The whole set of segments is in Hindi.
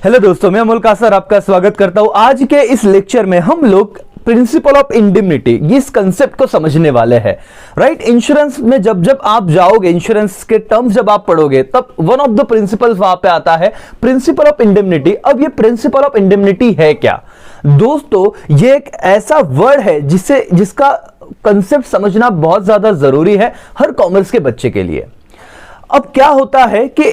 हेलो दोस्तों, मैं अमोल कासर आपका स्वागत करता हूं। आज के इस लेक्चर में हम लोग प्रिंसिपल ऑफ इंडेमनिटी इस कंसेप्ट को समझने वाले हैं। राइट, इंश्योरेंस में जब जब आप जाओगे, इंश्योरेंस के टर्म्स जब आप पढ़ोगे, तब वन ऑफ द प्रिंसिपल्स वहां पे आता है प्रिंसिपल ऑफ इंडेमनिटी। अब ये प्रिंसिपल ऑफ इंडेमनिटी है क्या दोस्तों? ये एक ऐसा वर्ड है जिसका कंसेप्ट समझना बहुत ज्यादा जरूरी है हर कॉमर्स के बच्चे के लिए। अब क्या होता है कि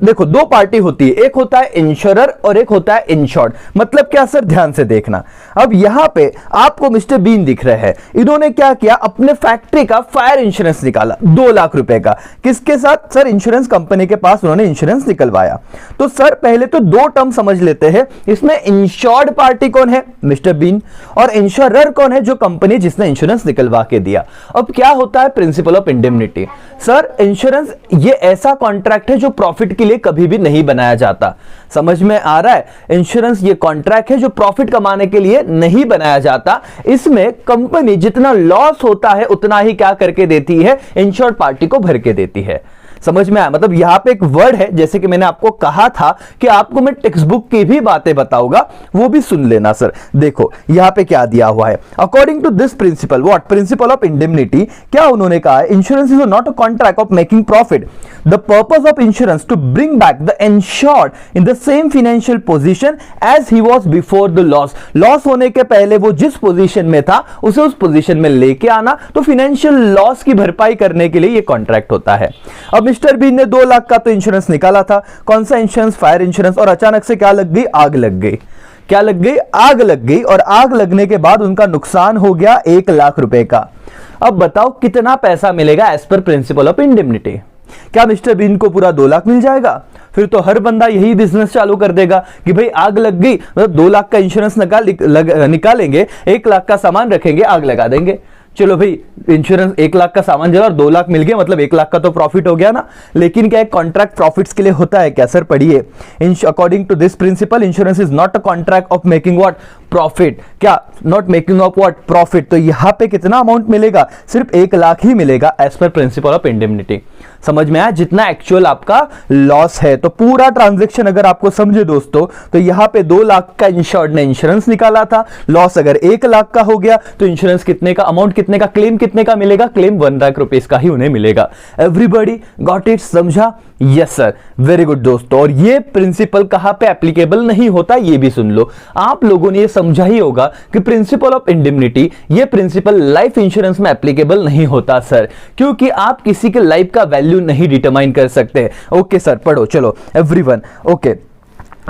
देखो दो पार्टी होती है, एक होता है इंश्योरर और एक होता है इंश्योर्ड। मतलब क्या सर, ध्यान से देखना। अब यहां पे आपको मिस्टर बीन दिख रहे हैं, इन्होंने क्या किया, अपने फैक्ट्री का फायर इंश्योरेंस निकाला 2 लाख रुपए का। किसके साथ सर? इंश्योरेंस कंपनी के पास उन्होंने इंश्योरेंस निकलवाया। तो सर पहले तो 2 टर्म समझ लेते हैं। इसमें इंश्योर्ड पार्टी कौन है? Mister been. और इंश्योरर कौन है? जो कंपनी जिसने इंश्योरेंस निकलवा के दिया। अब क्या होता है principal of indemnity? Sir insurance ये ऐसा कॉन्ट्रैक्ट है जो प्रॉफिट के लिए कभी भी नहीं बनाया जाता। समझ में आ रहा है? इंश्योरेंस ये कॉन्ट्रैक्ट है जो प्रॉफिट कमाने के लिए नहीं बनाया जाता। इसमें कंपनी जितना लॉस होता है उतना ही क्या करके देती है? इंश्योर्ड पार्टी को भर के देती है। समझ में आया? मतलब यहां पे एक वर्ड है, जैसे कि मैंने आपको कहा था कि आपको मैं टेक्स्ट बुक की भी बातें बताऊंगा, वो भी सुन लेना सर। देखो यहां पे क्या दिया हुआ है, according to this principle, what principle of indemnity, क्या उन्होंने कहा है? Insurance is not a contract of making profit. The purpose of insurance to bring back the insured in the same financial position as he was before the loss. Loss होने के पहले वो जिस पोजीशन में था उसे उस पोजीशन में लेके आना। तो फाइनेंशियल लॉस की भरपाई करने के लिए ये कॉन्ट्रैक्ट होता है। अब मिस्टर बीन ने 2 लाख का तो इंश्योरेंस निकाला था। कौन सा इंश्योरेंस? Fire insurance. और अचानक से क्या लग गई? आग लग गई। क्या लग गई? आग लग गई। और आग लगने के बाद उनका नुकसान हो गया 1 लाख रुपए का। अब बताओ कितना पैसा मिलेगा as per principle of indemnity? क्या मिस्टर बीन को पूरा 2 लाख मिल जाएगा? फिर तो हर बंदा यही बिजनेस चालू कर देगा कि भाई आग लग गई, मतलब 2 लाख का इंश्योरेंस निकालेंगे, 1 लाख का सामान रखेंगे, आग लगा देंगे। चलो भाई, इंश्योरेंस 1 लाख का सामान जला और 2 लाख मिल गया, मतलब 1 लाख का तो प्रॉफिट हो गया ना। लेकिन क्या कॉन्ट्रैक्ट प्रॉफिट्स के लिए होता है क्या? सर पढ़िए, according to this principle insurance is not a contract of making what? Profit. क्या? Not making of what? Profit. तो यहां पे कितना अमाउंट मिलेगा? सिर्फ 1 लाख ही मिलेगा as per principle of indemnity. समझ में आया? जितना एक्चुअल आपका लॉस है। तो पूरा ट्रांजैक्शन अगर आपको समझे दोस्तों, तो यहां पे 2 लाख का इंश्योर्ड ने इंश्योरेंस निकाला था। लॉस अगर 1 लाख का हो गया तो इंश्योरेंस कितने का, अमाउंट कितने का, क्लेम कितने का मिलेगा? क्लेम 1 लाख रुपीस का ही उन्हें मिलेगा। Everybody got it? समझा? यस सर, वेरी गुड दोस्तों। और ये प्रिंसिपल कहां पे एप्लीकेबल नहीं होता ये भी सुन लो। आप लोगों ने ये समझा ही होगा कि प्रिंसिपल ऑफ इंडेमनिटी, ये प्रिंसिपल लाइफ इंश्योरेंस में एप्लीकेबल नहीं होता सर, क्योंकि आप किसी के लाइफ का वैल्यू नहीं डिटरमाइन कर सकते। ओके सर, पढ़ो चलो everyone. Okay,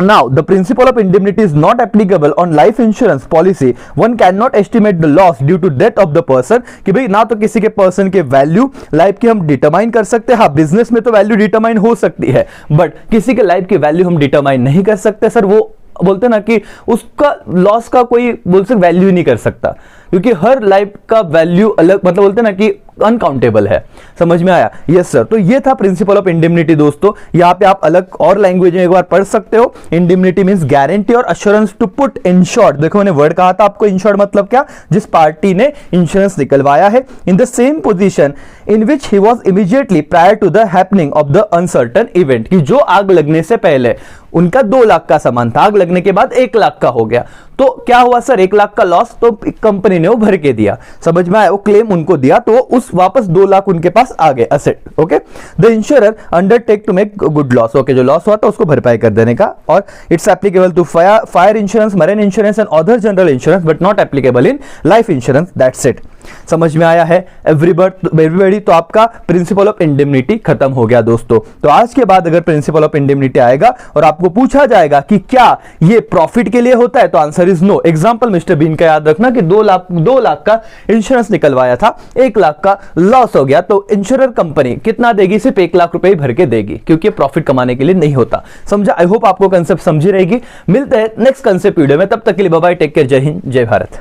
now the principle of indemnity is not applicable on life insurance policy. One cannot estimate the loss due to death of the person. कि भाई ना तो किसी के पर्सन के वैल्यू लाइफ की हम डिटरमाइन कर सकते हैं। हाँ, बिजनेस में तो वैल्यू डिटरमाइन हो सकती है, बट किसी के लाइफ की वैल्यू हम डिटरमाइन नहीं कर सकते सर। वो बोलते ना कि उसका लॉस का कोई बोल सकते वैल्यू नहीं कर सकता, क्योंकि हर लाइफ का वैल्यू अलग, मतलब बोलते ना कि अनकाउंटेबल है। समझ में आया? Yes sir. तो ये था प्रिंसिपल ऑफ इंडेमनिटी दोस्तों। यहां पे आप अलग और लैंग्वेज में एक बार पढ़ सकते हो। इंडेमनिटी मींस गारंटी और अश्योरेंस टू पुट इंश्योर्ड। देखो मैंने वर्ड कहा था आपको, इंश्योर्ड मतलब क्या? जिस पार्टी ने इंश्योरेंस निकलवाया है, in the same position in which he was immediately prior to the happening of the uncertain event. कि जो आग लगने से पहले उनका 2 लाख का सामान था, आग लगने के बाद 1 लाख का हो गया। तो क्या हुआ सर? 1 लाख का लॉस तो कंपनी ने वो भर के दिया। समझ में आया? वो क्लेम उनको दिया तो उस वापस 2 लाख उनके पास आ गए asset. Okay, the insurer undertake to make good loss. Okay, जो लॉस हुआ था उसको भरपाई कर देने का। और it's applicable to fire insurance, marine insurance and other general insurance, but not applicable in life insurance. That's it. समझ में आया है एवरीबॉडी? तो आपका प्रिंसिपल ऑफ इंडेमनिटी खत्म हो गया दोस्तों। तो आज के बाद अगर प्रिंसिपल ऑफ इंडेमनिटी आएगा और आपको पूछा जाएगा कि क्या ये प्रॉफिट के लिए होता है, तो answer is no. Example mister Bean का याद रखना कि 2 लाख का इंश्योरेंस निकलवाया था, 1 लाख का लॉस हो गया, तो इंश्योरर कंपनी कितना देगी? सिर्फ 1 लाख रुपए भर के देगी, क्योंकि प्रॉफिट कमाने के लिए नहीं होता। समझा? आई होप आपको कंसेप्ट समझी रहेगी। मिलते हैं नेक्स्ट कंसेप्ट वीडियो में, तब तक के लिए बाय बाय, टेक केयर, जय हिंद, जय भारत।